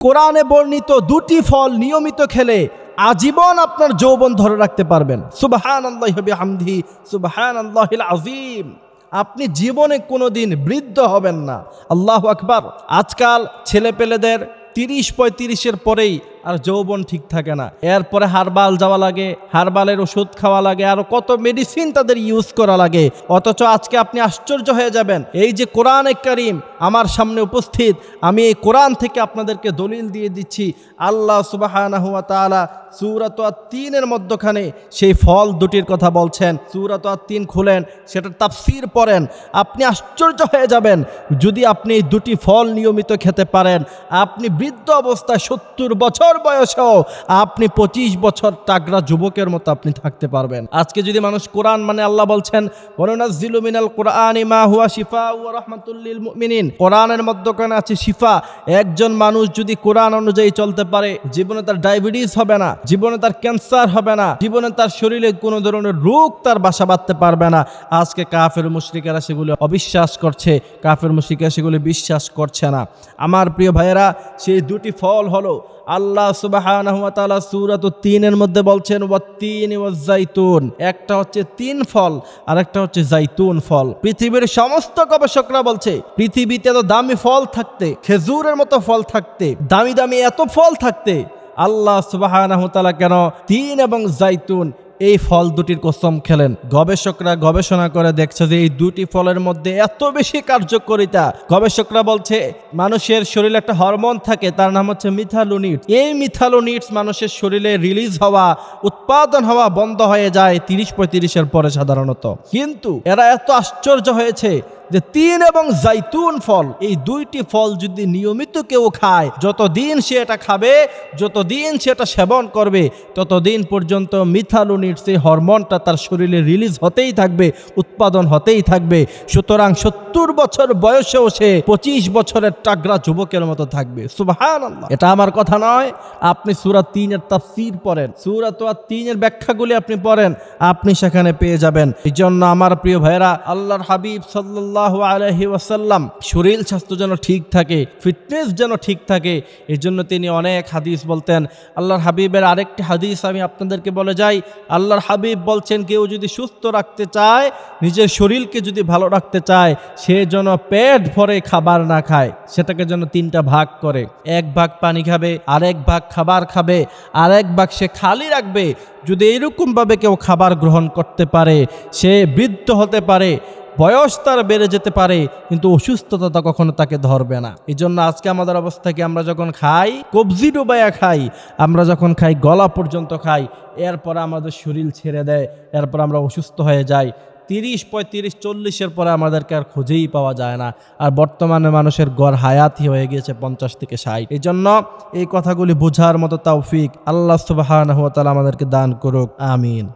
কোরআনে বর্ণিত দুটি ফল নিয়মিত খেলে আজীবন আপনার যৌবন ধরে রাখতে পারবেন। সুবহানাল্লাহি ওয়া বিহামদিহি সুবহানাল্লাহিল আযীম। আপনি জীবনে কোনোদিন বৃদ্ধ হবেন না। আল্লাহু আকবার। আজকাল ছেলেপেলেদের 30-35-এর পরেই আর যৌবন ঠিক থাকে না। এরপরে হারবাল যাওয়া লাগে, হারবালের ওষুধ খাওয়া লাগে, আর কত মেডিসিন তাদের ইউজ করা লাগে। অথচ আজকে আপনি আশ্চর্য হয়ে যাবেন, এই যে কোরআনে কারীম আমার সামনে উপস্থিত, আমি এই কোরআন থেকে আপনাদেরকে দলিল দিয়ে দিচ্ছি। আল্লাহ সুবহানাহু ওয়া তাআলা সূরাত আত-তিনের মধ্যখানে সেই ফল দুটির কথা বলছেন। সূরাত আত-তিন খুলেন, সেটার তাফসীর পড়েন, আপনি আশ্চর্য হয়ে যাবেন। যদি আপনি এই দুটি ফল নিয়মিত খেতে পারেন, আপনি বৃদ্ধ অবস্থায় 70 বছর বয়সেও আপনি 25 বছর তাগড়া যুবকের মতো আপনি থাকতে পারবেন। আজকে যদি মানুষ কোরআন মানে, আল্লাহ বলছেন ওয়ানুনাজ্জিলু মিনাল কুরআনি মা হুয়া শিফাউ ওয়া রাহমাতুল লিল মুমিনিন। কোরআনের মধ্যখানে আছে শিফা। একজন মানুষ যদি কোরআন অনুযায়ী চলতে পারে, জীবনে তার ডায়াবেটিস হবে না, জীবনে তার ক্যান্সার হবে না, জীবনে তার শরীরে কোনো ধরনের রোগ তার বাসা বাঁধতে পারবে না। আজকে কাফের মুশরিকেরা সেগুলো অবিশ্বাস করছে, কাফের মুশরিকেরা সেগুলো বিশ্বাস করছে না। আমার প্রিয় ভাইয়েরা, সেই দুটি ফল হলো আল্লাহ সুবহানাহু ওয়া তাআলা সূরাত আত-তিনের মধ্যে বলছেন ওয়াত-তিনি ওয়াজ-যাইতুন। একটা হচ্ছে তিন ফল আর একটা হচ্ছে জাইতুন ফল। পৃথিবীর সমস্ত গবেষকরা বলছে পৃথিবীতে এত দামি ফল থাকতে, খেজুরের মতো ফল থাকতে, দামি দামি এত ফল থাকতে, আল্লাহ সুবহানাহু ওয়া তাআলা কেন তিন এবং জাইতুন এই ফল দুটির কসম খেলেন? গবেষকরা গবেষণা করে দেখছে যে এই দুটি ফলের মধ্যে এত বেশি কার্যকারিতা। গবেষকরা বলছে মানুষের শরীরে একটা হরমোন থাকে, তার নাম হচ্ছে মিথালোনিটস। এই মিথালোনিটস মানুষের শরীরে রিলিজ হওয়া, উৎপাদন হওয়া বন্ধ হয়ে যায় 30-35-এর পরে সাধারণত। কিন্তু এরা এত আশ্চর্য হয়েছে যে তিন এবং জাইতুন ফল, এই দুইটি ফল যদি নিয়মিত কেউ খায়, যতদিন সে এটা খাবে, যতদিন সে এটা সেবন করবে, ততদিন পর্যন্ত মিথালোনিটস এই হরমোনটা তার শরীরে রিলিজ হতেই থাকবে, উৎপাদন হতেই থাকবে। সুতরাং 70 বছর বয়সেও সে 25 বছরের টাগরা যুবকের মতো থাকবে। সুবহানাল্লাহ। এটা আমার কথা নয়, আপনি সূরা 3-এর তাফসীর পড়েন, সূরা 3-এর ব্যাখ্যাগুলি আপনি পড়েন, আপনি সেখানে পেয়ে যাবেন। এই জন্য আমার প্রিয় ভাইয়েরা, আল্লাহর হাবিব সাল্লাল্লাহু আলাইহি ওয়াসাল্লাম শরীর স্বাস্থ্য যেন ঠিক থাকে, ফিটনেস যেন ঠিক থাকে, এই জন্য তিনি অনেক হাদিস বলতেন। আল্লাহর হাবিবের আরেকটি হাদিস আমি আপনাদেরকে বলে যাই। আল্লাহর হাবিব বলছেন, কেউ যদি সুস্থ রাখতে চায়, নিজের শরীরকে যদি ভালো রাখতে চায়, সে যেন পেট ভরে খাবার না খায়, সেটাকে যেন 3টা ভাগ করে। 1 ভাগ পানি খাবে, আরেক ভাগ খাবার খাবে, আরেক ভাগ সে খালি রাখবে। যদি এরকমভাবে কেউ খাবার গ্রহণ করতে পারে, সে বৃদ্ধ হতে পারে, বয়স তার বেড়ে যেতে পারে, কিন্তু অসুস্থতা কখনো তাকে ধরবে না। এই জন্য আজকে আমাদের অবস্থা কি, আমরা যখন খাই কবজি ডুবাইয়া খাই, আমরা যখন খাই গলা পর্যন্ত খাই, এরপর আমাদের শরীর ছেড়ে দেয়, এরপর আমরা অসুস্থ হয়ে যাই। 30-35-40-এর পরে আমাদেরকে আর খুঁজেই পাওয়া যায় না। আর বর্তমানে মানুষের গড় হায়াতই হয়ে গিয়েছে 50 থেকে 60। এই জন্য এই কথাগুলি বোঝার মতো তৌফিক আল্লাহ সুবহানাহু ওয়া তাআলা আমাদেরকে দান করুক। আমিন।